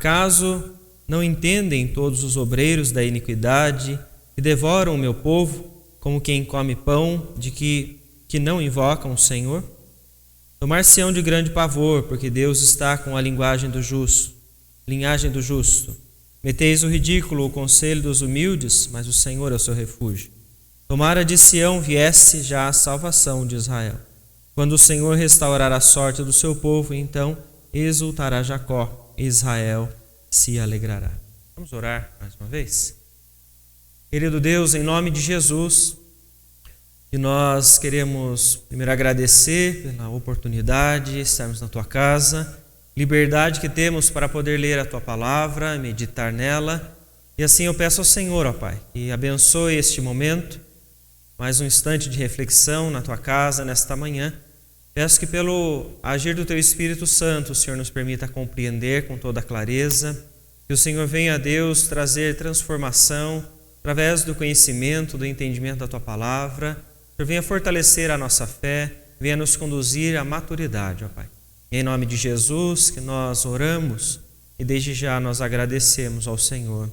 Acaso não entendem todos os obreiros da iniquidade que devoram o meu povo, como quem come pão de que não invocam o Senhor? Tomar-se-ão de grande pavor, porque Deus está com a linhagem do justo. Meteis o ridículo o conselho dos humildes, mas o Senhor é o seu refúgio. Tomara de Sião viesse já a salvação de Israel. Quando o Senhor restaurar a sorte do seu povo, então exultará Jacó, e Israel se alegrará. Vamos orar mais uma vez? Querido Deus, em nome de Jesus, e nós queremos primeiro agradecer pela oportunidade de estarmos na Tua casa, liberdade que temos para poder ler a Tua palavra, meditar nela, e assim eu peço ao Senhor, ó Pai, que abençoe este momento, mais um instante de reflexão na Tua casa nesta manhã. Peço que pelo agir do Teu Espírito Santo o Senhor nos permita compreender com toda clareza, que o Senhor venha, Deus, trazer transformação através do conhecimento, do entendimento da Tua palavra. O Senhor venha fortalecer a nossa fé, venha nos conduzir à maturidade, ó Pai. Em nome de Jesus que nós oramos e desde já nós agradecemos ao Senhor.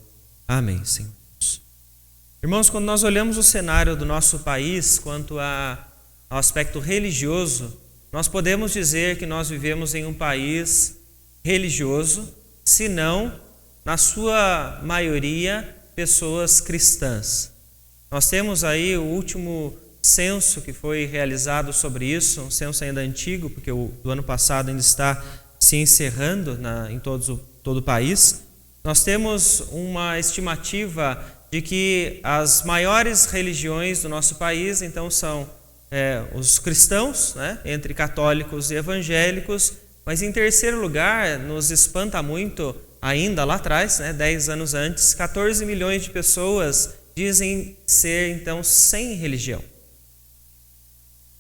Amém, Senhor. Irmãos, quando nós olhamos o cenário do nosso país quanto ao aspecto religioso, nós podemos dizer que nós vivemos em um país religioso, se não, na sua maioria, pessoas cristãs. Nós temos aí o último censo que foi realizado sobre isso, um censo ainda antigo, porque o do ano passado ainda está se encerrando em todo o país. Nós temos uma estimativa de que as maiores religiões do nosso país, então, são os cristãos, né, entre católicos e evangélicos, mas em terceiro lugar, nos espanta muito, ainda lá atrás, 10 anos antes, 14 milhões de pessoas dizem ser, então, sem religião.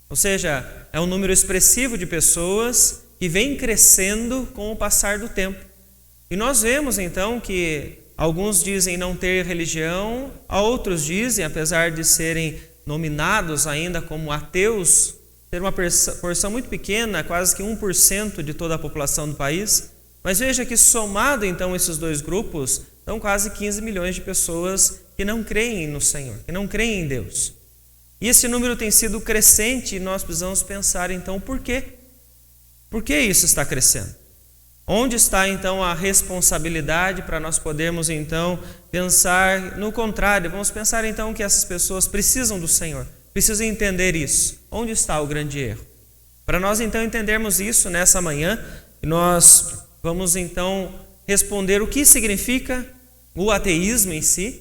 Ou seja, é um número expressivo de pessoas que vem crescendo com o passar do tempo. E nós vemos, então, que alguns dizem não ter religião, outros dizem, apesar de serem nominados ainda como ateus, ter uma porção muito pequena, quase que 1% de toda a população do país. Mas veja que somado então esses dois grupos, são quase 15 milhões de pessoas que não creem no Senhor, que não creem em Deus. E esse número tem sido crescente e nós precisamos pensar então por quê? Por que isso está crescendo? Onde está então a responsabilidade para nós podermos então pensar no contrário? Vamos pensar então que essas pessoas precisam do Senhor, precisam entender isso. Onde está o grande erro? Para nós então entendermos isso nessa manhã, nós vamos então responder o que significa o ateísmo em si,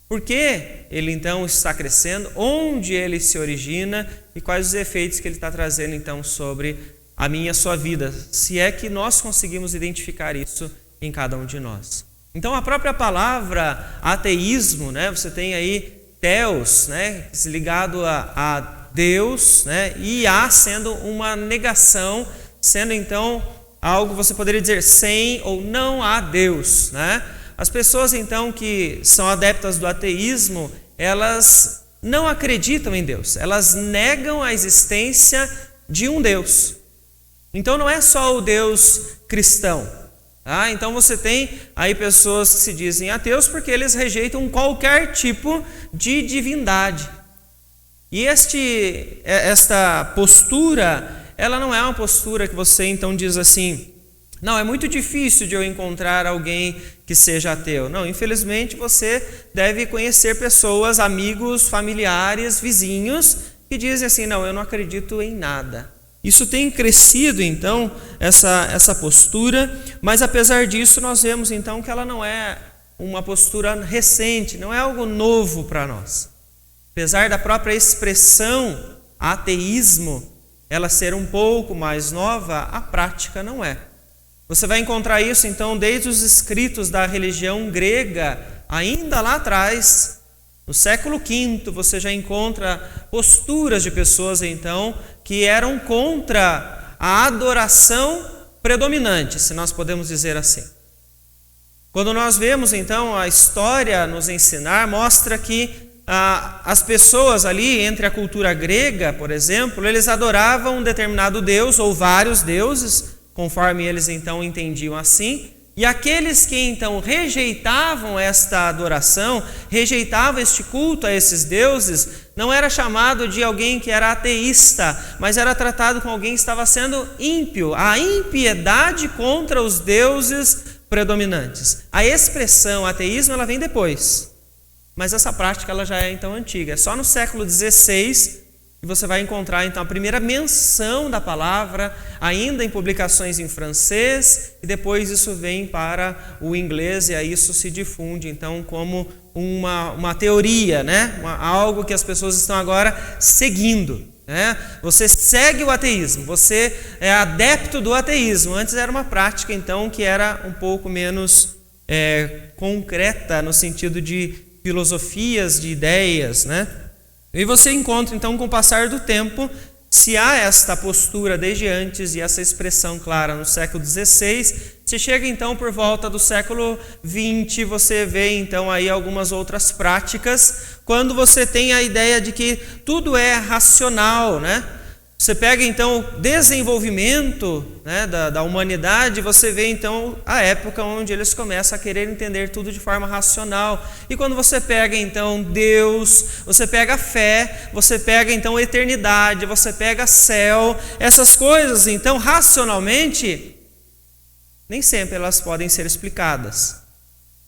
por que ele então está crescendo, onde ele se origina e quais os efeitos que ele está trazendo então sobre a minha e a sua vida, se é que nós conseguimos identificar isso em cada um de nós. Então a própria palavra ateísmo, você tem aí Theos, ligado a Deus, e a sendo uma negação, sendo então algo, você poderia dizer, sem ou não há Deus, As pessoas então que são adeptas do ateísmo, elas não acreditam em Deus, elas negam a existência de um Deus. Então não é só o Deus cristão, Então você tem aí pessoas que se dizem ateus porque eles rejeitam qualquer tipo de divindade. E esta postura, ela não é uma postura que você então diz assim, não, é muito difícil de eu encontrar alguém que seja ateu. Não, infelizmente você deve conhecer pessoas, amigos, familiares, vizinhos, que dizem assim, não, eu não acredito em nada. Isso tem crescido, então, essa postura, mas apesar disso, nós vemos, então, que ela não é uma postura recente, não é algo novo para nós. Apesar da própria expressão ateísmo, ela ser um pouco mais nova, a prática não é. Você vai encontrar isso, então, desde os escritos da religião grega, ainda lá atrás, no século V, você já encontra posturas de pessoas, então, que eram contra a adoração predominante, se nós podemos dizer assim. Quando nós vemos, então, a história nos ensinar, mostra que as pessoas ali, entre a cultura grega, por exemplo, eles adoravam um determinado deus ou vários deuses, conforme eles então entendiam assim, E aqueles que então rejeitavam esta adoração, rejeitavam este culto a esses deuses, não era chamado de alguém que era ateísta, mas era tratado como alguém que estava sendo ímpio, a impiedade contra os deuses predominantes. A expressão ateísmo ela vem depois, mas essa prática ela já é então antiga. É só no século XVI que você vai encontrar então a primeira menção da palavra, ainda em publicações em francês, e depois isso vem para o inglês, e aí isso se difunde então como uma teoria, né? Algo que as pessoas estão agora seguindo. Você segue o ateísmo, você é adepto do ateísmo. Antes era uma prática então que era um pouco menos concreta no sentido de filosofias, de ideias, né? E você encontra então com o passar do tempo, se há esta postura desde antes e essa expressão clara no século XVI, se chega então por volta do século XX, você vê então aí algumas outras práticas, quando você tem a ideia de que tudo é racional, né? Você pega então o desenvolvimento, né, da humanidade, você vê então a época onde eles começam a querer entender tudo de forma racional. E quando você pega então Deus, você pega a fé, você pega então a eternidade, você pega céu, essas coisas então racionalmente, nem sempre elas podem ser explicadas.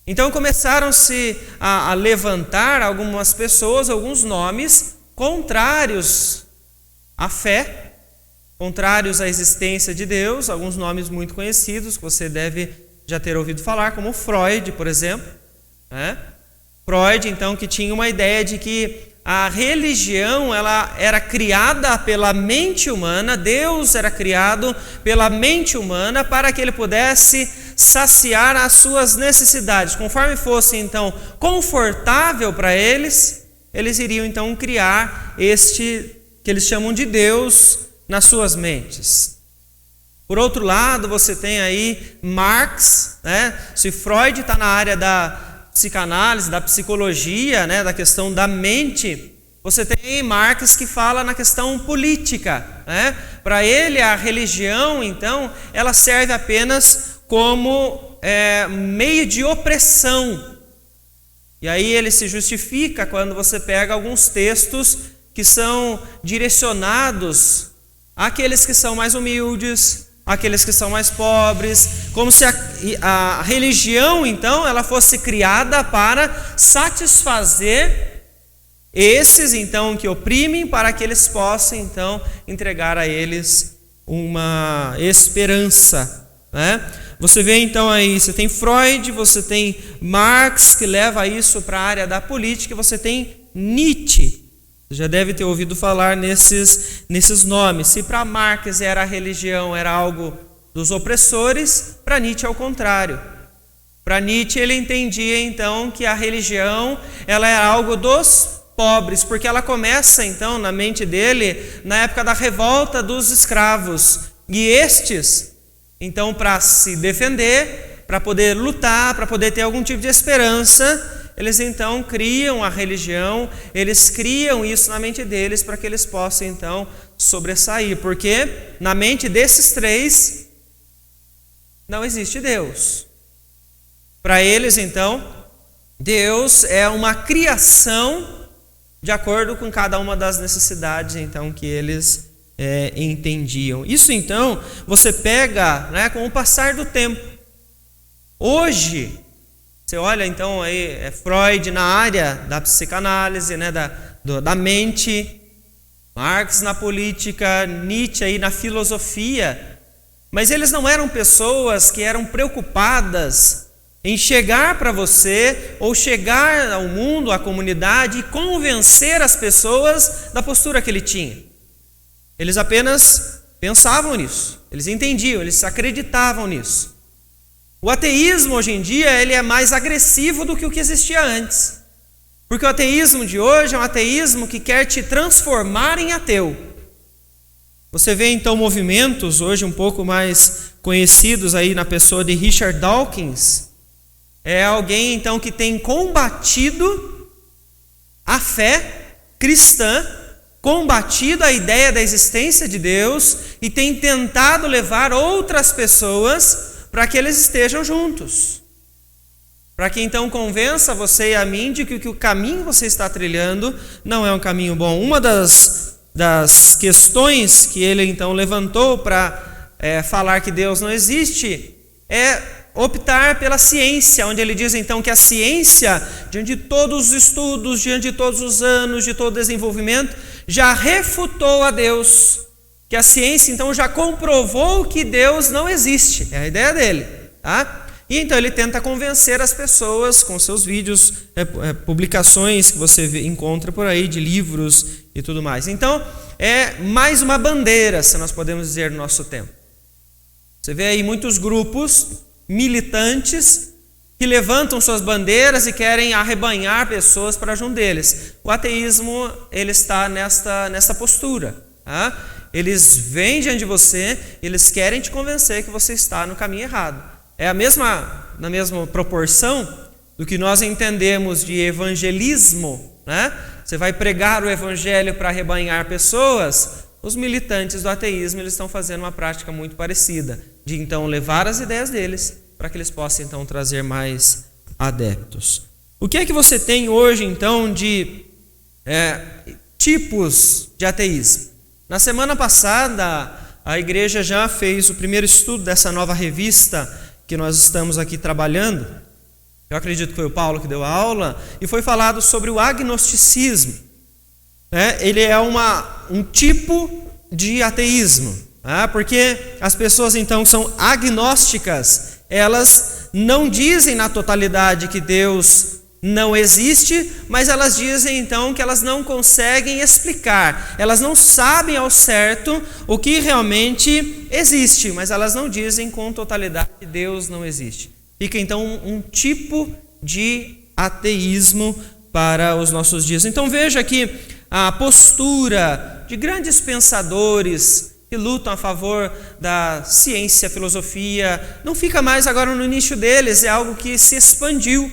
Então começaram-se a levantar algumas pessoas, alguns nomes contrários à fé, contrários à existência de Deus, alguns nomes muito conhecidos que você deve já ter ouvido falar, como Freud, por exemplo. Freud, então, que tinha uma ideia de que a religião ela era criada pela mente humana, Deus era criado pela mente humana para que ele pudesse saciar as suas necessidades. Conforme fosse, então, confortável para eles, eles iriam, então, criar este que eles chamam de Deus nas suas mentes. Por outro lado, você tem aí Marx, né? Se Freud está na área da psicanálise, da psicologia, né? Da questão da mente, você tem Marx que fala na questão política, né? Para ele, a religião, então, ela serve apenas como meio de opressão. E aí ele se justifica quando você pega alguns textos que são direcionados àqueles que são mais humildes, àqueles que são mais pobres, como se a religião, então, ela fosse criada para satisfazer esses, então, que oprimem, para que eles possam, então, entregar a eles uma esperança, né? Você vê, então, aí, você tem Freud, você tem Marx, que leva isso para a área da política, e você tem Nietzsche. Você já deve ter ouvido falar nesses nomes. Se para Marx a religião era algo dos opressores, para Nietzsche é o contrário. Para Nietzsche ele entendia então que a religião ela era algo dos pobres, porque ela começa então na mente dele na época da revolta dos escravos. E estes, então, para se defender, para poder lutar, para poder ter algum tipo de esperança, eles então criam a religião, eles criam isso na mente deles para que eles possam então sobressair, porque na mente desses três não existe Deus. Para eles então, Deus é uma criação de acordo com cada uma das necessidades então que eles entendiam. Isso então você pega, né, com o passar do tempo. Hoje você olha então aí Freud na área da psicanálise, né, da mente, Marx na política, Nietzsche aí na filosofia, mas eles não eram pessoas que eram preocupadas em chegar para você ou chegar ao mundo, à comunidade e convencer as pessoas da postura que ele tinha. Eles apenas pensavam nisso, eles entendiam, eles acreditavam nisso. O ateísmo hoje em dia ele é mais agressivo do que o que existia antes. Porque o ateísmo de hoje é um ateísmo que quer te transformar em ateu. Você vê então movimentos hoje um pouco mais conhecidos aí na pessoa de Richard Dawkins. É alguém então que tem combatido a fé cristã, combatido a ideia da existência de Deus e tem tentado levar outras pessoas para que eles estejam juntos. Para que então convença você e a mim de que o caminho que você está trilhando não é um caminho bom. Uma das questões que ele então levantou para falar que Deus não existe é optar pela ciência, onde ele diz então que a ciência, diante de todos os estudos, diante de todos os anos, de todo o desenvolvimento, já refutou a Deus. Que a ciência então já comprovou que Deus não existe. É a ideia dele, tá? E então ele tenta convencer as pessoas com seus vídeos, publicações que você encontra por aí, de livros e tudo mais. Então, é mais uma bandeira, se nós podemos dizer, no nosso tempo. Você vê aí muitos grupos militantes que levantam suas bandeiras e querem arrebanhar pessoas para junto deles. O ateísmo, ele está nessa postura. Tá? Eles vêm diante de você, eles querem te convencer que você está no caminho errado. É na mesma proporção do que nós entendemos de evangelismo, né? Você vai pregar o evangelho para arrebanhar pessoas. Os militantes do ateísmo, eles estão fazendo uma prática muito parecida, de então levar as ideias deles para que eles possam então trazer mais adeptos. O que é que você tem hoje então de tipos de ateísmo? Na semana passada, a igreja já fez o primeiro estudo dessa nova revista que nós estamos aqui trabalhando. Eu acredito que foi o Paulo que deu a aula, e foi falado sobre o agnosticismo. Ele é um tipo de ateísmo, porque as pessoas então são agnósticas, elas não dizem na totalidade que Deus não existe, mas elas dizem então que elas não conseguem explicar, elas não sabem ao certo o que realmente existe, mas elas não dizem com totalidade que Deus não existe. Fica então um tipo de ateísmo para os nossos dias. Então veja que a postura de grandes pensadores que lutam a favor da ciência, filosofia, não fica mais agora no nicho deles, é algo que se expandiu.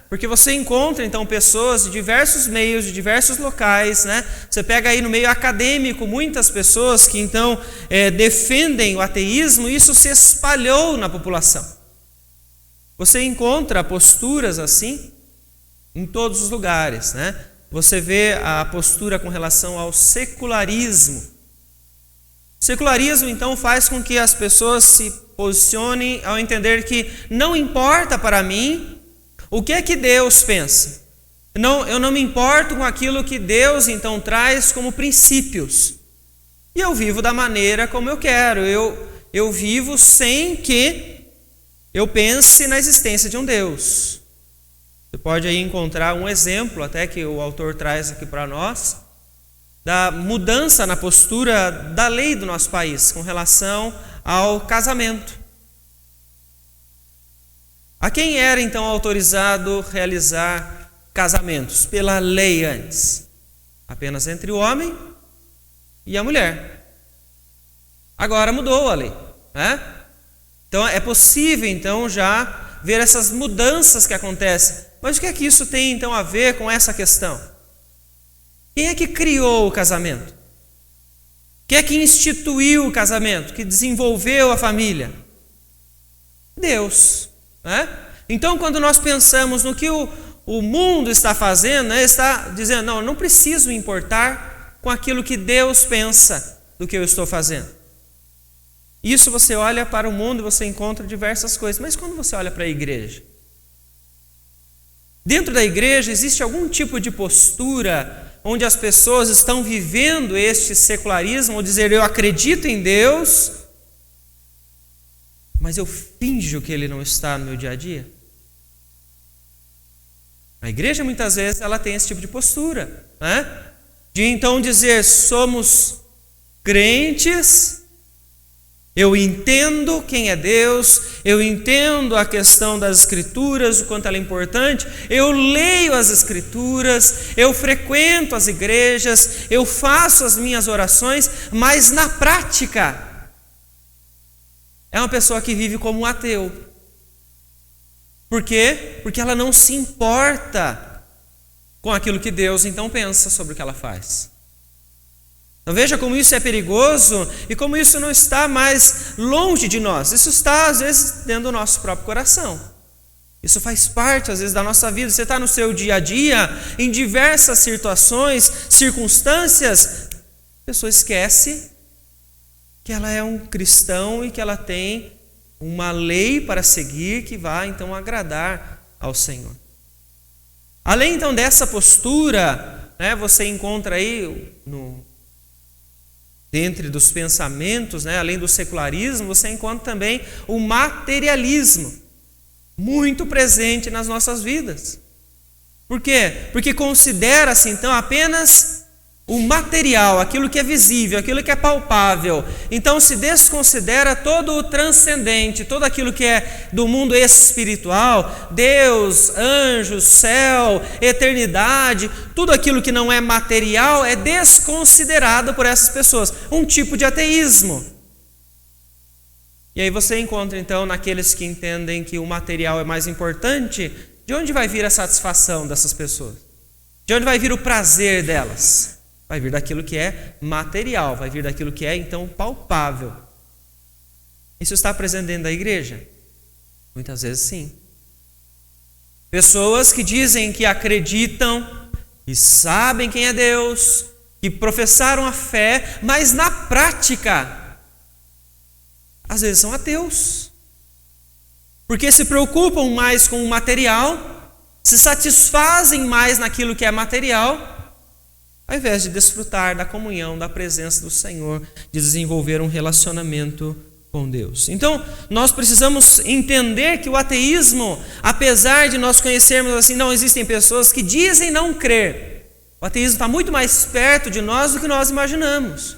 Porque você encontra então pessoas de diversos meios, de diversos locais, né? Você pega aí no meio acadêmico muitas pessoas que então defendem o ateísmo, e isso se espalhou na população. Você encontra posturas assim em todos os lugares, né? Você vê a postura com relação ao secularismo. O secularismo então faz com que as pessoas se posicionem ao entender que não importa para mim o que é que Deus pensa. Eu não me importo com aquilo que Deus então traz como princípios. E eu vivo da maneira como eu quero. Eu vivo sem que eu pense na existência de um Deus. Você pode aí encontrar um exemplo, até que o autor traz aqui para nós, da mudança na postura da lei do nosso país com relação ao casamento. A quem era então autorizado realizar casamentos? Pela lei antes. Apenas entre o homem e a mulher. Agora mudou a lei, né? Então é possível então já ver essas mudanças que acontecem. Mas o que é que isso tem então a ver com essa questão? Quem é que criou o casamento? Quem é que instituiu o casamento? Que desenvolveu a família? Deus. Então, quando nós pensamos no que o mundo está fazendo, está dizendo, não preciso me importar com aquilo que Deus pensa do que eu estou fazendo. Isso você olha para o mundo e você encontra diversas coisas, mas quando você olha para a igreja? Dentro da igreja existe algum tipo de postura onde as pessoas estão vivendo este secularismo, ou dizer, eu acredito em Deus, mas eu finjo que Ele não está no meu dia a dia? A igreja muitas vezes ela tem esse tipo de postura, né? De então dizer, somos crentes, eu entendo quem é Deus, eu entendo a questão das Escrituras, o quanto ela é importante, eu leio as Escrituras, eu frequento as igrejas, eu faço as minhas orações, mas na prática é uma pessoa que vive como um ateu. Por quê? Porque ela não se importa com aquilo que Deus então pensa sobre o que ela faz. Então veja como isso é perigoso e como isso não está mais longe de nós. Isso está, às vezes, dentro do nosso próprio coração. Isso faz parte, às vezes, da nossa vida. Você está no seu dia a dia, em diversas situações, circunstâncias, a pessoa esquece que ela é um cristão e que ela tem uma lei para seguir que vai, então, agradar ao Senhor. Além, então, dessa postura, né, você encontra aí, dentre dos pensamentos, né, além do secularismo, você encontra também o materialismo, muito presente nas nossas vidas. Por quê? Porque considera-se, então, apenas o material, aquilo que é visível, aquilo que é palpável. Então se desconsidera todo o transcendente, todo aquilo que é do mundo espiritual, Deus, anjos, céu, eternidade, tudo aquilo que não é material é desconsiderado por essas pessoas. Um tipo de ateísmo. E aí você encontra então naqueles que entendem que o material é mais importante, de onde vai vir a satisfação dessas pessoas? De onde vai vir o prazer delas? Vai vir daquilo que é material, vai vir daquilo que é, então, palpável. Isso está presente dentro da igreja? Muitas vezes sim. Pessoas que dizem que acreditam e sabem quem é Deus, que professaram a fé, mas na prática, às vezes são ateus. Porque se preocupam mais com o material, se satisfazem mais naquilo que é material, ao invés de desfrutar da comunhão, da presença do Senhor, de desenvolver um relacionamento com Deus. Então, nós precisamos entender que o ateísmo, apesar de nós conhecermos assim, não existem pessoas que dizem não crer. O ateísmo está muito mais perto de nós do que nós imaginamos.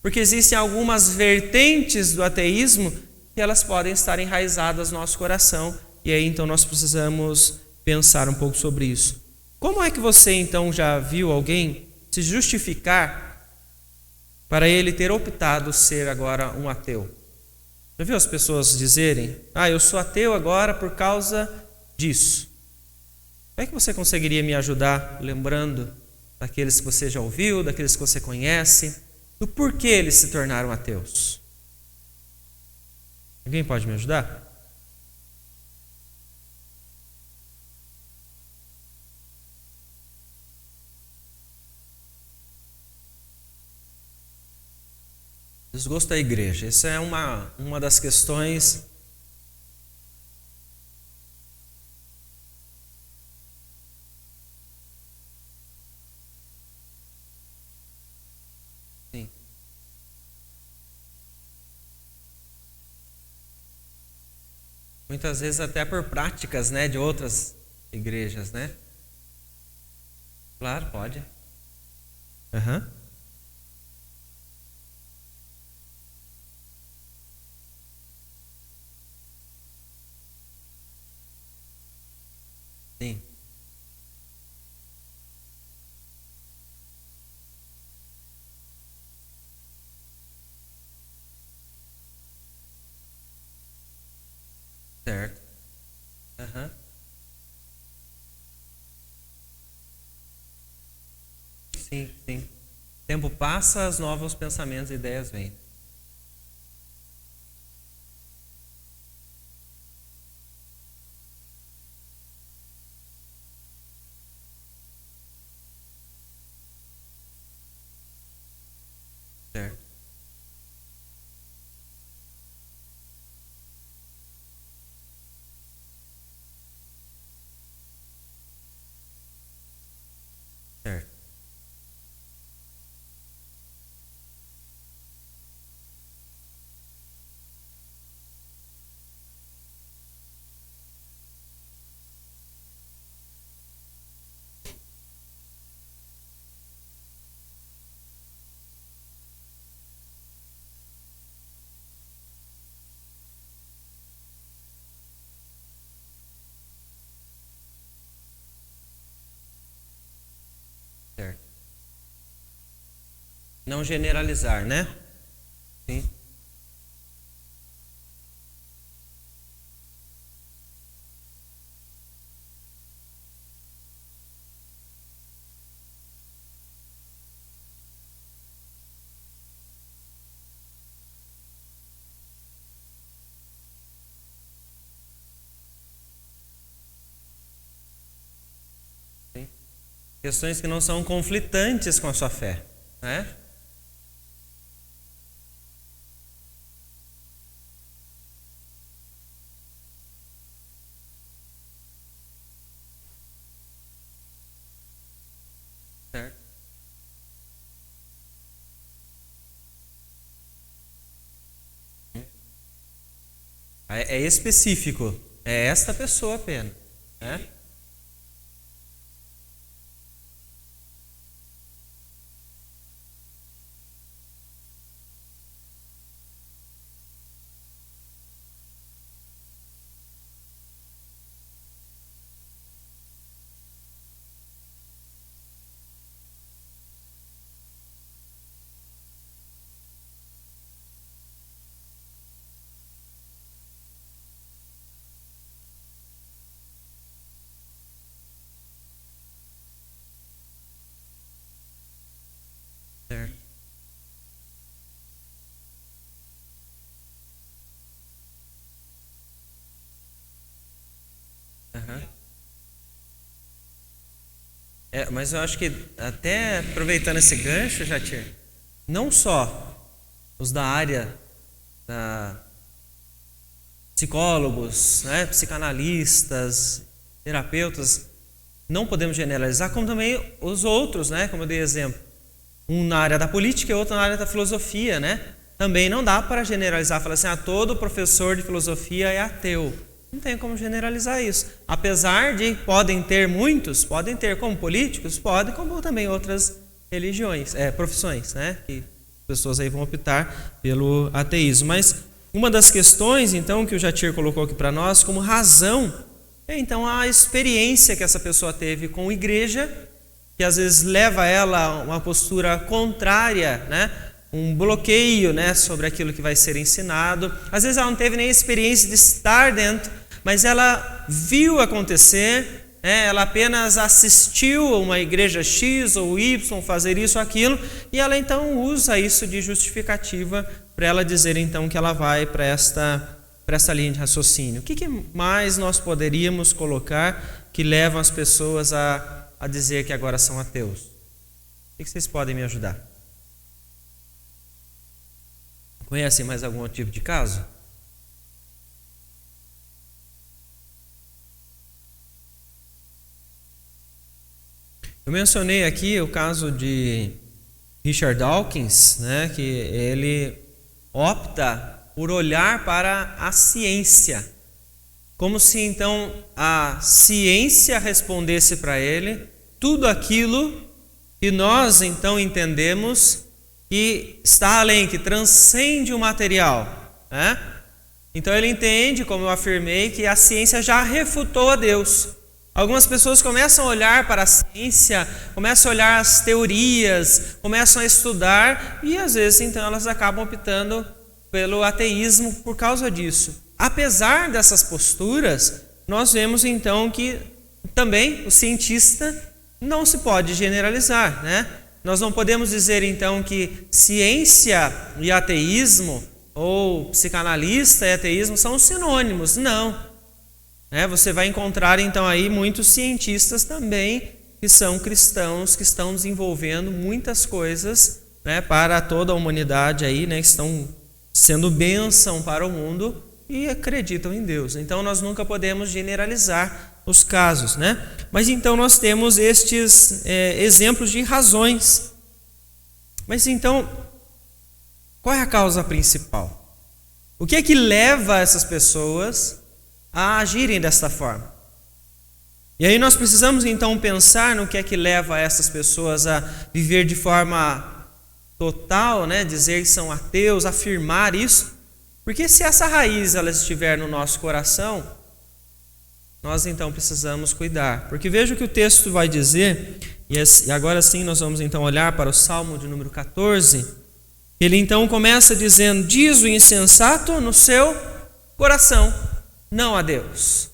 Porque existem algumas vertentes do ateísmo que elas podem estar enraizadas no nosso coração. E aí, então, nós precisamos pensar um pouco sobre isso. Como é que você, então, já viu alguém se justificar para ele ter optado ser agora um ateu? Já viu as pessoas dizerem, eu sou ateu agora por causa disso? Como é que você conseguiria me ajudar lembrando daqueles que você já ouviu, daqueles que você conhece, do porquê eles se tornaram ateus? Alguém pode me ajudar? Desgosto da igreja. Essa é uma das questões. Sim. Muitas vezes até por práticas, né, de outras igrejas, né? Claro, pode. Aham. Sim. Certo. Aham. Sim, sim. O tempo passa, os novos pensamentos e ideias vêm. Certo. Certo. Certo. Não generalizar, né? Sim. questões que não são conflitantes com a sua fé, né? Certo. É específico, é esta pessoa apenas, né? Certo. Aham. Mas eu acho que até aproveitando esse gancho, Jatir, não só os da área da psicólogos, né, psicanalistas, terapeutas, não podemos generalizar, como também os outros, né, como eu dei exemplo. Um na área da política e outro na área da filosofia, né? Também não dá para generalizar, falar assim, todo professor de filosofia é ateu. Não tem como generalizar isso. Apesar de podem ter como políticos, podem, como também outras religiões, profissões, né? Que pessoas aí vão optar pelo ateísmo. Mas uma das questões, então, que o Jatir colocou aqui para nós como razão, é então a experiência que essa pessoa teve com a igreja, que às vezes leva ela a uma postura contrária, né? Um bloqueio, né, sobre aquilo que vai ser ensinado. Às vezes ela não teve nem experiência de estar dentro, mas ela viu acontecer, né? Ela apenas assistiu uma igreja X ou Y fazer isso ou aquilo, e ela então usa isso de justificativa para ela dizer então que ela vai para esta linha de raciocínio. O que mais nós poderíamos colocar que levam as pessoas a dizer que agora são ateus? O que vocês podem me ajudar? Conhecem mais algum tipo de caso? Eu mencionei aqui o caso de Richard Dawkins, né, que ele opta por olhar para a ciência, como se então a ciência respondesse para ele tudo aquilo que nós então entendemos que está além, que transcende o material, né? Então ele entende, como eu afirmei, que a ciência já refutou a Deus. Algumas pessoas começam a olhar para a ciência, começam a olhar as teorias, começam a estudar e às vezes então elas acabam optando pelo ateísmo por causa disso. Apesar dessas posturas, nós vemos então que também o cientista não se pode generalizar, né? Nós não podemos dizer então que ciência e ateísmo ou psicanalista e ateísmo são sinônimos, não. Você vai encontrar então aí muitos cientistas também que são cristãos, que estão desenvolvendo muitas coisas, né, para toda a humanidade aí, né, que estão sendo bênção para o mundo e acreditam em Deus. Então nós nunca podemos generalizar os casos, né? Mas então nós temos estes exemplos de razões. Mas então, qual é a causa principal? O que é que leva essas pessoas a agirem desta forma? E aí nós precisamos então pensar no que é que leva essas pessoas a viver de forma total, né? Dizer que são ateus, afirmar isso. Porque se essa raiz ela estiver no nosso coração, nós então precisamos cuidar. Porque veja o que o texto vai dizer, e agora sim nós vamos então olhar para o Salmo de número 14. Ele então começa dizendo: diz o insensato no seu coração, não a Deus.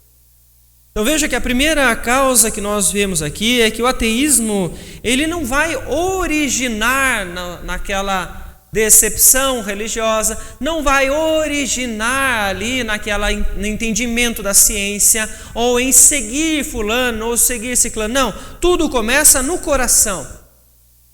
Então veja que a primeira causa que nós vemos aqui é que o ateísmo, ele não vai originar naquela decepção religiosa, não vai originar ali no entendimento da ciência, ou em seguir fulano, ou seguir ciclano. Não, tudo começa no coração.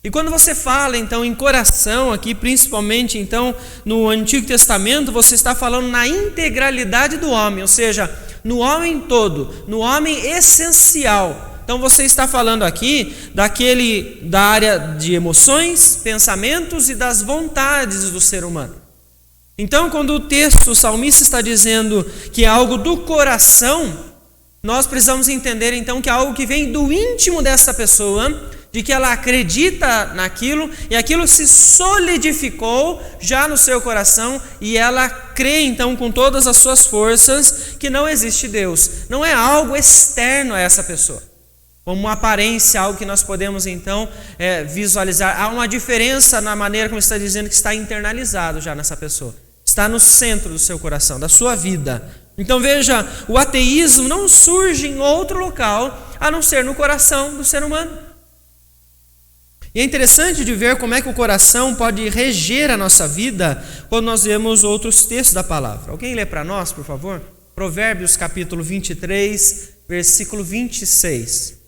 E quando você fala então em coração aqui, principalmente então no Antigo Testamento, você está falando na integralidade do homem, ou seja, no homem todo, no homem essencial. Então você está falando aqui da área de emoções, pensamentos e das vontades do ser humano. Então quando o salmista está dizendo que é algo do coração, nós precisamos entender então que é algo que vem do íntimo dessa pessoa, de que ela acredita naquilo e aquilo se solidificou já no seu coração e ela crê então com todas as suas forças que não existe Deus. Não é algo externo a essa pessoa, como uma aparência, algo que nós podemos então visualizar. Há uma diferença na maneira como está dizendo que está internalizado já nessa pessoa. Está no centro do seu coração, da sua vida. Então veja, o ateísmo não surge em outro local a não ser no coração do ser humano. E é interessante de ver como é que o coração pode reger a nossa vida quando nós vemos outros textos da palavra. Alguém lê para nós, por favor? Provérbios capítulo 23, versículo 26.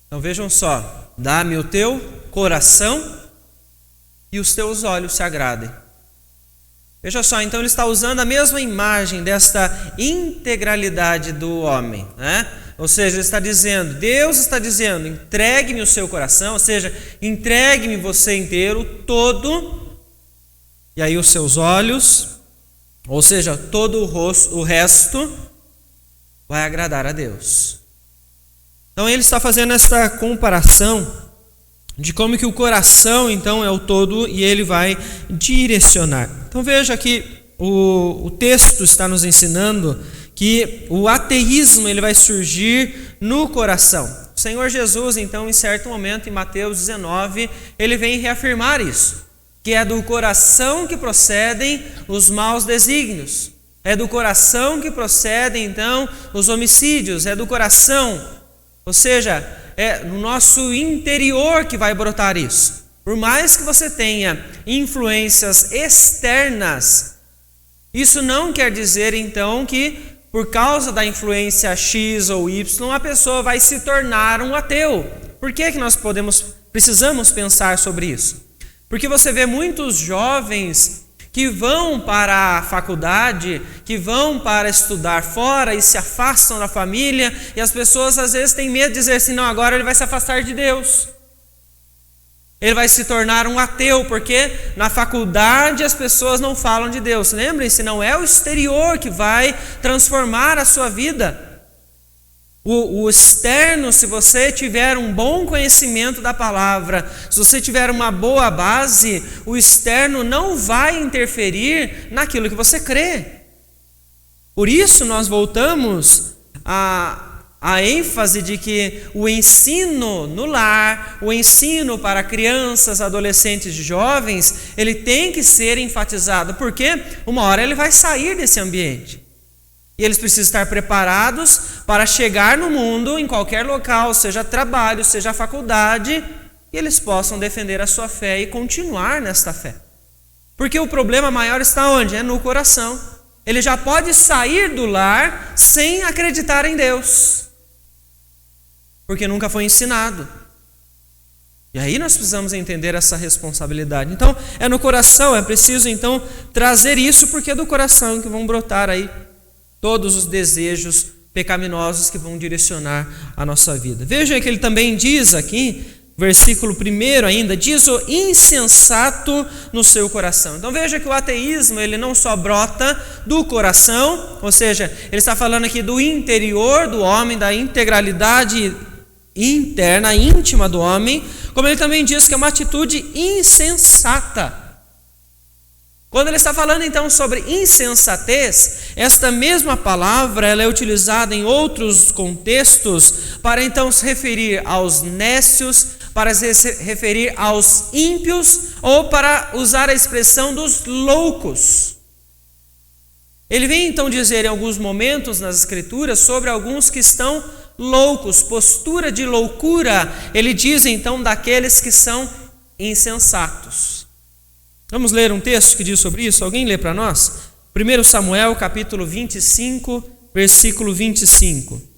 Então vejam só, dá-me o teu coração e os teus olhos se agradem. Veja só, então ele está usando a mesma imagem desta integralidade do homem, né? Ou seja, ele está dizendo, Deus está dizendo, entregue-me o seu coração, ou seja, entregue-me você inteiro, todo, e aí os seus olhos, ou seja, todo o resto vai agradar a Deus. Então ele está fazendo esta comparação de como que o coração então é o todo e ele vai direcionar. Então veja que o texto está nos ensinando que o ateísmo ele vai surgir no coração. O Senhor Jesus então em certo momento em Mateus 19 ele vem reafirmar isso, que é do coração que procedem os maus desígnios, é do coração que procedem então os homicídios, é do coração. Ou seja, é no nosso interior que vai brotar isso. Por mais que você tenha influências externas, isso não quer dizer então que por causa da influência X ou Y a pessoa vai se tornar um ateu. Por que nós precisamos pensar sobre isso? Porque você vê muitos jovens que vão para a faculdade, que vão para estudar fora e se afastam da família, e as pessoas às vezes têm medo de dizer assim, não, agora ele vai se afastar de Deus. Ele vai se tornar um ateu, porque na faculdade as pessoas não falam de Deus. Lembrem-se, não é o exterior que vai transformar a sua vida. O externo, se você tiver um bom conhecimento da palavra, se você tiver uma boa base, o externo não vai interferir naquilo que você crê. Por isso nós voltamos a ênfase de que o ensino no lar, o ensino para crianças, adolescentes e jovens, ele tem que ser enfatizado, porque uma hora ele vai sair desse ambiente. E eles precisam estar preparados para chegar no mundo, em qualquer local, seja trabalho, seja faculdade, e eles possam defender a sua fé e continuar nesta fé. Porque o problema maior está onde? É no coração. Ele já pode sair do lar sem acreditar em Deus, porque nunca foi ensinado. E aí nós precisamos entender essa responsabilidade. Então, é no coração, é preciso então trazer isso, porque é do coração que vão brotar aí todos os desejos pecaminosos que vão direcionar a nossa vida. Veja que ele também diz aqui, versículo 1 ainda, diz o insensato no seu coração. Então veja que o ateísmo, ele não só brota do coração, ou seja, ele está falando aqui do interior do homem, da integralidade interna, íntima do homem, como ele também diz que é uma atitude insensata. Quando ele está falando então sobre insensatez, esta mesma palavra ela é utilizada em outros contextos para então se referir aos nécios, para se referir aos ímpios ou para usar a expressão dos loucos. Ele vem então dizer em alguns momentos nas Escrituras sobre alguns que estão loucos, postura de loucura. Ele diz então daqueles que são insensatos. Vamos ler um texto que diz sobre isso? Alguém lê para nós? 1 Samuel capítulo 25, versículo 25.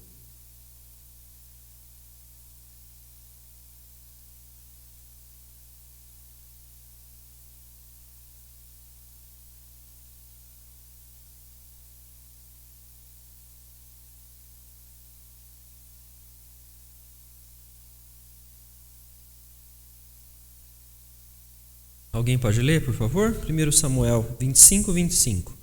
Alguém pode ler, por favor? 1 Samuel 25, 25.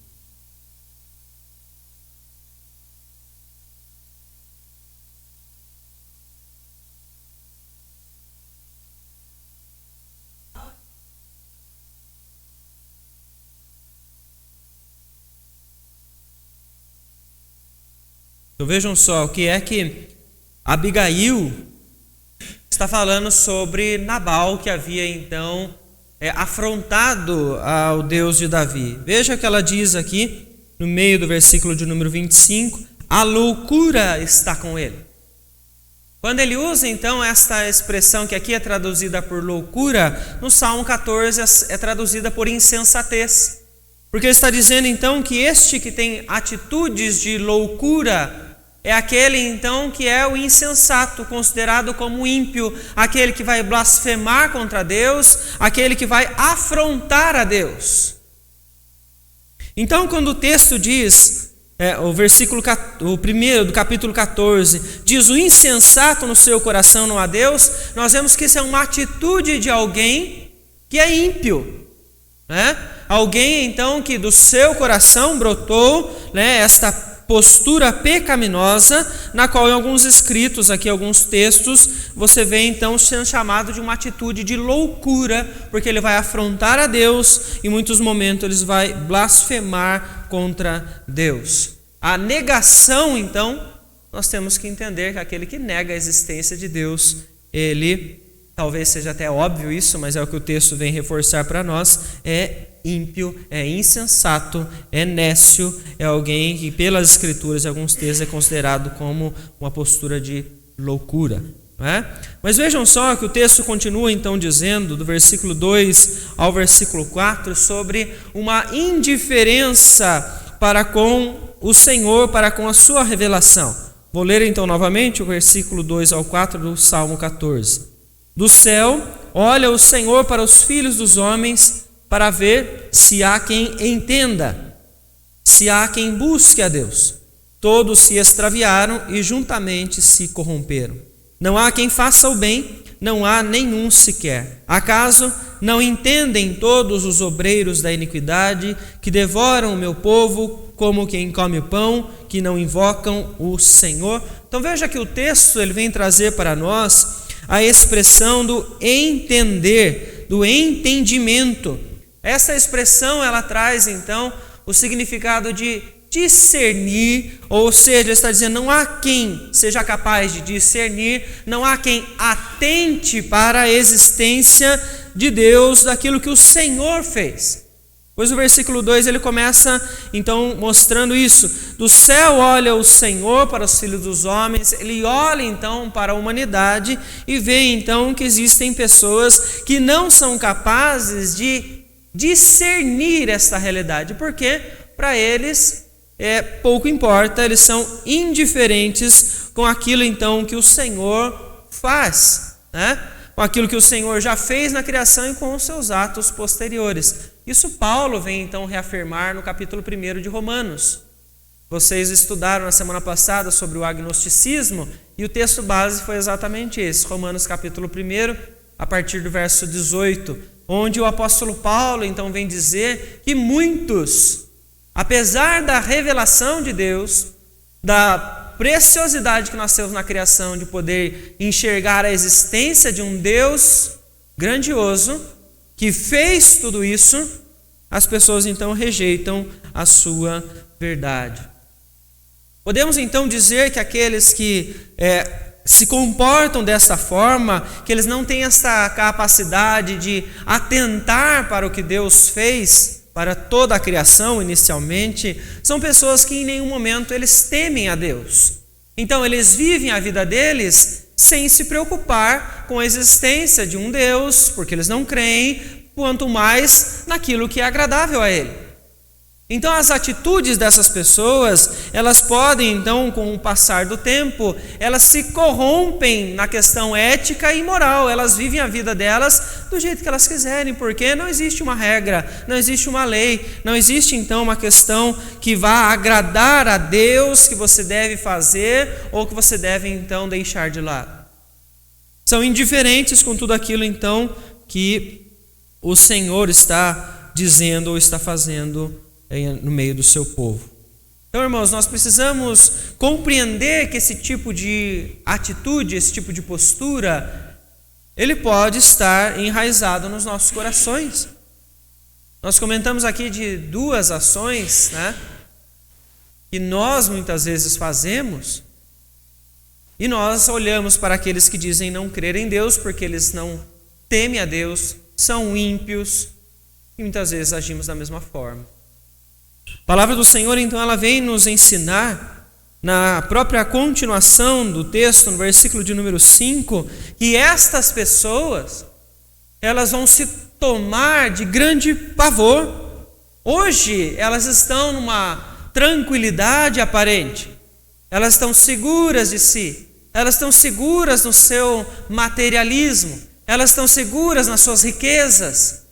Então vejam só o que é que Abigail está falando sobre Nabal, que havia então afrontado ao Deus de Davi. Veja que ela diz aqui, no meio do versículo de número 25, a loucura está com ele. Quando ele usa então esta expressão que aqui é traduzida por loucura, no Salmo 14 é traduzida por insensatez. Porque ele está dizendo então que este que tem atitudes de loucura é aquele então que é o insensato, considerado como ímpio, aquele que vai blasfemar contra Deus, aquele que vai afrontar a Deus. Então, quando o texto diz, o primeiro do capítulo 14, diz o insensato no seu coração não há Deus, nós vemos que isso é uma atitude de alguém que é ímpio, né? Alguém então que do seu coração brotou, né, esta postura pecaminosa, na qual em alguns escritos, aqui alguns textos, você vê então sendo chamado de uma atitude de loucura, porque ele vai afrontar a Deus, e em muitos momentos ele vai blasfemar contra Deus. A negação, então, nós temos que entender que aquele que nega a existência de Deus, ele, talvez seja até óbvio isso, mas é o que o texto vem reforçar para nós, é ímpio, é insensato, é nécio, é alguém que pelas Escrituras, em alguns textos, é considerado como uma postura de loucura. Não é? Mas vejam só que o texto continua então dizendo, do versículo 2 ao versículo 4, sobre uma indiferença para com o Senhor, para com a sua revelação. Vou ler então novamente o versículo 2 ao 4 do Salmo 14. Do céu olha o Senhor para os filhos dos homens, para ver se há quem entenda, se há quem busque a Deus. Todos se extraviaram e juntamente se corromperam. Não há quem faça o bem, não há nenhum sequer. Acaso não entendem todos os obreiros da iniquidade, que devoram o meu povo como quem come o pão, que não invocam o Senhor? Então veja que o texto ele vem trazer para nós a expressão do entender, do entendimento. Essa expressão ela traz então o significado de discernir, ou seja, está dizendo não há quem seja capaz de discernir, não há quem atente para a existência de Deus, daquilo que o Senhor fez. Pois o versículo 2 ele começa então mostrando isso. Do céu olha o Senhor para os filhos dos homens, ele olha então para a humanidade e vê então que existem pessoas que não são capazes de discernir esta realidade, porque para eles pouco importa, eles são indiferentes com aquilo então que o Senhor faz, né? Com aquilo que o Senhor já fez na criação e com os seus atos posteriores. Isso Paulo vem então reafirmar no capítulo 1 de Romanos. Vocês estudaram na semana passada sobre o agnosticismo e o texto base foi exatamente esse, Romanos capítulo 1, a partir do verso 18, onde o apóstolo Paulo então vem dizer que muitos, apesar da revelação de Deus, da preciosidade que nós temos na criação de poder enxergar a existência de um Deus grandioso, que fez tudo isso, as pessoas então rejeitam a sua verdade. Podemos então dizer que aqueles que se comportam dessa forma, que eles não têm essa capacidade de atentar para o que Deus fez, para toda a criação inicialmente, são pessoas que em nenhum momento eles temem a Deus. Então eles vivem a vida deles sem se preocupar com a existência de um Deus, porque eles não creem, quanto mais naquilo que é agradável a Ele. Então as atitudes dessas pessoas, elas podem então, com o passar do tempo, elas se corrompem na questão ética e moral, elas vivem a vida delas do jeito que elas quiserem, porque não existe uma regra, não existe uma lei, não existe então uma questão que vá agradar a Deus, que você deve fazer ou que você deve então deixar de lado. São indiferentes com tudo aquilo então que o Senhor está dizendo ou está fazendo no meio do seu povo. Então, irmãos, nós precisamos compreender que esse tipo de atitude, esse tipo de postura, ele pode estar enraizado nos nossos corações. Nós comentamos aqui de duas ações, né, que nós muitas vezes fazemos, e nós olhamos para aqueles que dizem não crer em Deus, porque eles não temem a Deus, são ímpios, e muitas vezes agimos da mesma forma. A palavra do Senhor, então, ela vem nos ensinar, na própria continuação do texto, no versículo de número 5, que estas pessoas, elas vão se tomar de grande pavor. Hoje, elas estão numa tranquilidade aparente, elas estão seguras de si, elas estão seguras no seu materialismo, elas estão seguras nas suas riquezas.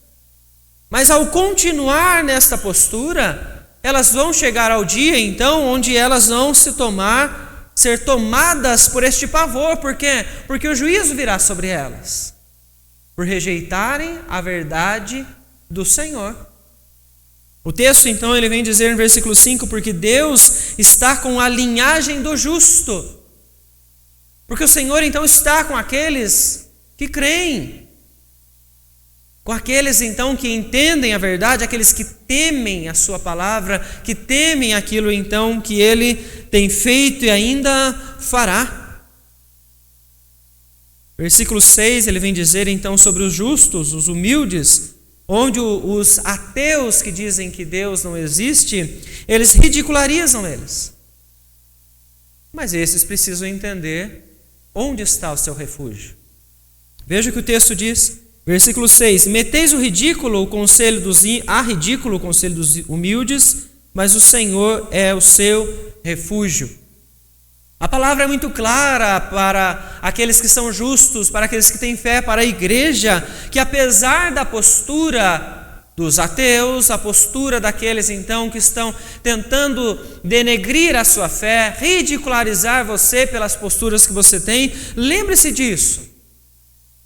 Mas ao continuar nesta postura, elas vão chegar ao dia, então, onde elas vão ser tomadas por este pavor. Por quê? Porque o juízo virá sobre elas, por rejeitarem a verdade do Senhor. O texto, então, ele vem dizer no versículo 5, porque Deus está com a linhagem do justo. Porque o Senhor, então, está com aqueles que creem, com aqueles, então, que entendem a verdade, aqueles que temem a sua palavra, que temem aquilo, então, que Ele tem feito e ainda fará. Versículo 6, ele vem dizer, então, sobre os justos, os humildes, onde os ateus que dizem que Deus não existe, eles ridicularizam eles. Mas esses precisam entender onde está o seu refúgio. Veja o que o texto diz. Versículo 6, meteis ridículo o conselho dos humildes, mas o Senhor é o seu refúgio. A palavra é muito clara para aqueles que são justos, para aqueles que têm fé, para a igreja, que apesar da postura dos ateus, a postura daqueles então que estão tentando denegrir a sua fé, ridicularizar você pelas posturas que você tem, lembre-se disso.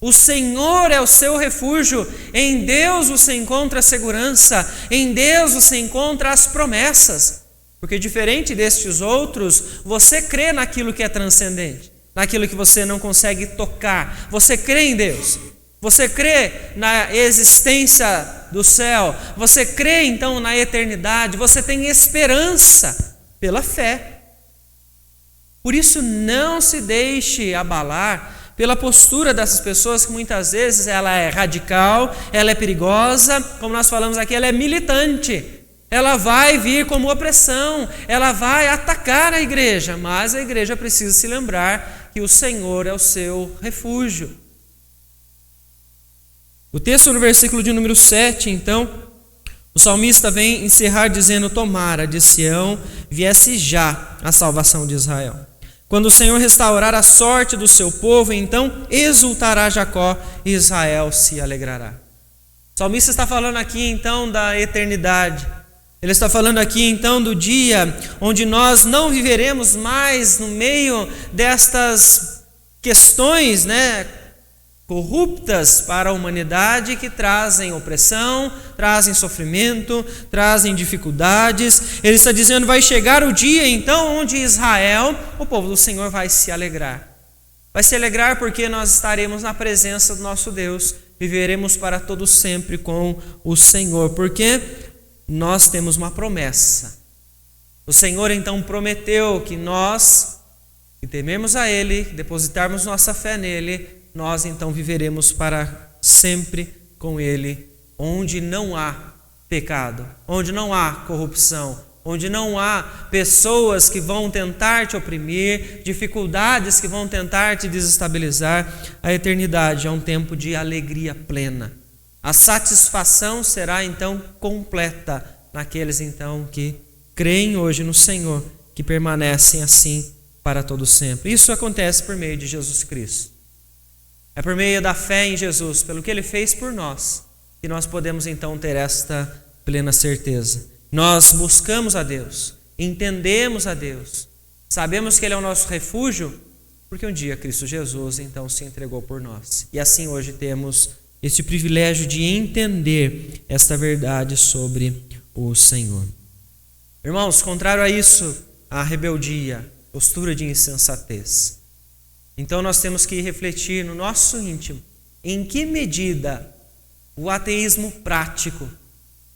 O Senhor é o seu refúgio, em Deus você encontra a segurança, em Deus você encontra as promessas, porque diferente destes outros, você crê naquilo que é transcendente, naquilo que você não consegue tocar, você crê em Deus, você crê na existência do céu, você crê então na eternidade, você tem esperança pela fé. Por isso não se deixe abalar pela postura dessas pessoas que muitas vezes ela é radical, ela é perigosa, como nós falamos aqui, ela é militante, ela vai vir como opressão, ela vai atacar a igreja, mas a igreja precisa se lembrar que o Senhor é o seu refúgio. O texto no versículo de número 7, então, o salmista vem encerrar dizendo, tomara de Sião viesse já a salvação de Israel. Quando o Senhor restaurar a sorte do seu povo, então exultará Jacó e Israel se alegrará. O salmista está falando aqui então da eternidade. Ele está falando aqui então do dia onde nós não viveremos mais no meio destas questões, corruptas para a humanidade, que trazem opressão, trazem sofrimento, trazem dificuldades. Ele está dizendo, vai chegar o dia então onde Israel, o povo do Senhor, vai se alegrar. Vai se alegrar porque nós estaremos na presença do nosso Deus, viveremos para todo sempre com o Senhor, porque nós temos uma promessa. O Senhor então prometeu que nós e temermos a Ele, depositarmos nossa fé nele, nós então viveremos para sempre com Ele, onde não há pecado, onde não há corrupção, onde não há pessoas que vão tentar te oprimir, dificuldades que vão tentar te desestabilizar. A eternidade é um tempo de alegria plena. A satisfação será então completa naqueles então que creem hoje no Senhor, que permanecem assim para todo sempre. Isso acontece por meio de Jesus Cristo. É por meio da fé em Jesus, pelo que Ele fez por nós, que nós podemos então ter esta plena certeza. Nós buscamos a Deus, entendemos a Deus, sabemos que Ele é o nosso refúgio, porque um dia Cristo Jesus então se entregou por nós. E assim hoje temos este privilégio de entender esta verdade sobre o Senhor. Irmãos, contrário a isso, a rebeldia, postura de insensatez. Então nós temos que refletir no nosso íntimo, em que medida o ateísmo prático,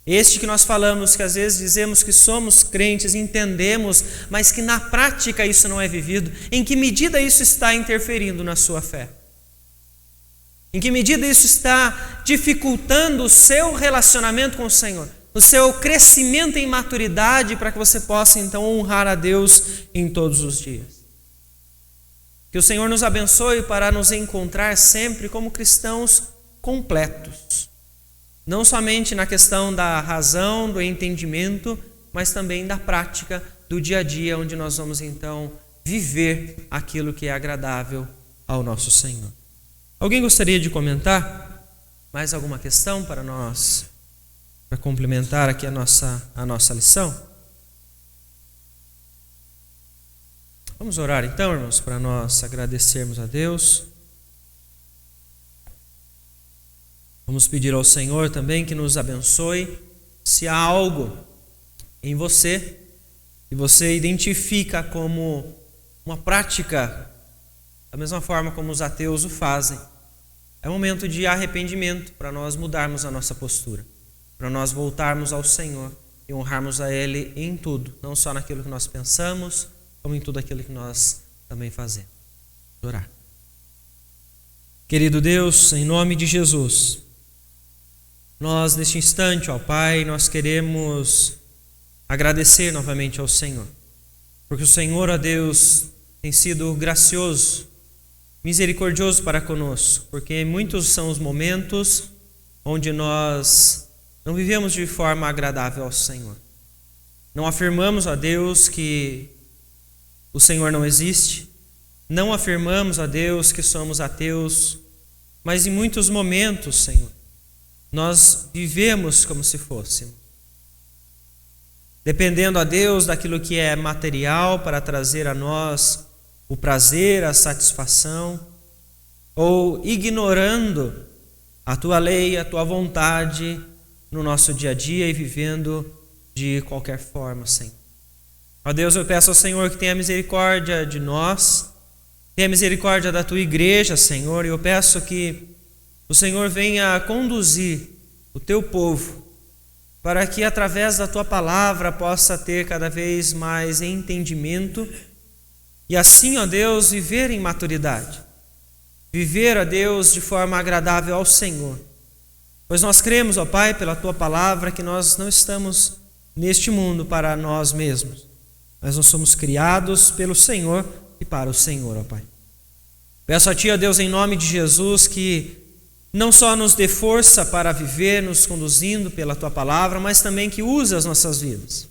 este que nós falamos, que às vezes dizemos que somos crentes, entendemos, mas que na prática isso não é vivido, em que medida isso está interferindo na sua fé? Em que medida isso está dificultando o seu relacionamento com o Senhor, o seu crescimento em maturidade, para que você possa então honrar a Deus em todos os dias? Que o Senhor nos abençoe para nos encontrar sempre como cristãos completos. Não somente na questão da razão, do entendimento, mas também da prática do dia a dia, onde nós vamos então viver aquilo que é agradável ao nosso Senhor. Alguém gostaria de comentar mais alguma questão para nós, para complementar aqui a nossa lição? Vamos orar então, irmãos, para nós agradecermos a Deus. Vamos pedir ao Senhor também que nos abençoe. Se há algo em você que você identifica como uma prática, da mesma forma como os ateus o fazem, é momento de arrependimento para nós mudarmos a nossa postura, para nós voltarmos ao Senhor e honrarmos a Ele em tudo, não só naquilo que nós pensamos, como em tudo aquilo que nós também fazemos. Vamos orar. Querido Deus, em nome de Jesus, nós, neste instante, ó Pai, nós queremos agradecer novamente ao Senhor, porque o Senhor, ó Deus, tem sido gracioso, misericordioso para conosco, porque muitos são os momentos onde nós não vivemos de forma agradável ao Senhor. Não afirmamos, ó Deus, que o Senhor não existe, não afirmamos, ó Deus, que somos ateus, mas em muitos momentos, Senhor, nós vivemos como se fôssemos, dependendo a Deus daquilo que é material para trazer a nós o prazer, a satisfação, ou ignorando a Tua lei, a Tua vontade no nosso dia a dia e vivendo de qualquer forma, Senhor. Ó Deus, eu peço ao Senhor que tenha misericórdia de nós, tenha misericórdia da Tua igreja, Senhor, e eu peço que o Senhor venha conduzir o Teu povo para que através da Tua palavra possa ter cada vez mais entendimento e assim, ó Deus, viver em maturidade. Viver, ó Deus, de forma agradável ao Senhor. Pois nós cremos, ó Pai, pela Tua palavra, que nós não estamos neste mundo para nós mesmos, mas nós somos criados pelo Senhor e para o Senhor, ó Pai. Peço a Ti, ó Deus, em nome de Jesus, que não só nos dê força para viver, nos conduzindo pela Tua palavra, mas também que use as nossas vidas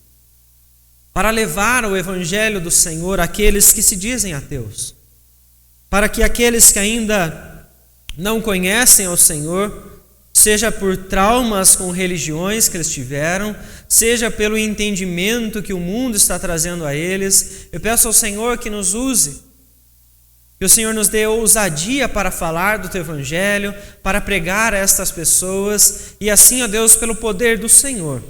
para levar o Evangelho do Senhor àqueles que se dizem ateus, para que aqueles que ainda não conhecem ao Senhor, seja por traumas com religiões que eles tiveram, seja pelo entendimento que o mundo está trazendo a eles, eu peço ao Senhor que nos use, que o Senhor nos dê ousadia para falar do Teu Evangelho, para pregar a estas pessoas, e assim, ó Deus, pelo poder do Senhor,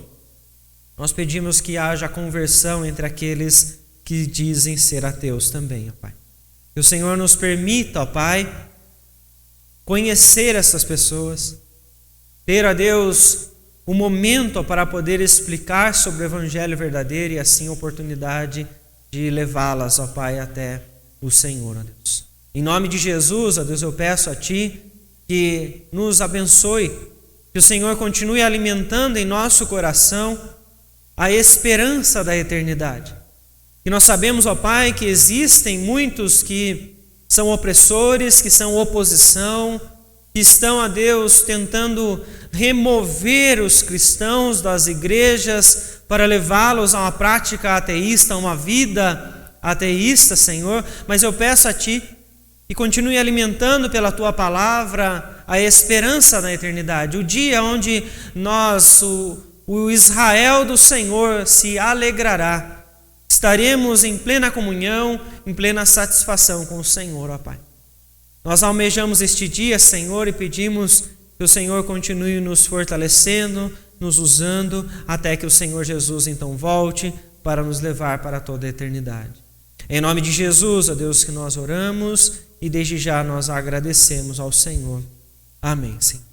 nós pedimos que haja conversão entre aqueles que dizem ser ateus também, ó Pai. Que o Senhor nos permita, ó Pai, conhecer essas pessoas, ter, ó Deus, um momento para poder explicar sobre o Evangelho verdadeiro e assim a oportunidade de levá-las, ó Pai, até o Senhor, ó Deus. Em nome de Jesus, ó Deus, eu peço a Ti que nos abençoe, que o Senhor continue alimentando em nosso coração a esperança da eternidade. Que nós sabemos, ó Pai, que existem muitos que são opressores, que são oposição, que estão, ó Deus, tentando remover os cristãos das igrejas para levá-los a uma prática ateísta, a uma vida ateísta, Senhor. Mas eu peço a Ti que continue alimentando pela Tua palavra a esperança da eternidade, o dia onde nós, o Israel do Senhor, se alegrará. Estaremos em plena comunhão, em plena satisfação com o Senhor, ó Pai. Nós almejamos este dia, Senhor, e pedimos que o Senhor continue nos fortalecendo, nos usando, até que o Senhor Jesus então volte para nos levar para toda a eternidade. Em nome de Jesus, ó Deus, que nós oramos e desde já nós agradecemos ao Senhor. Amém, Senhor.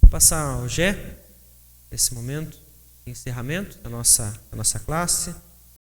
Vou passar ao Gé, nesse momento de encerramento da nossa classe.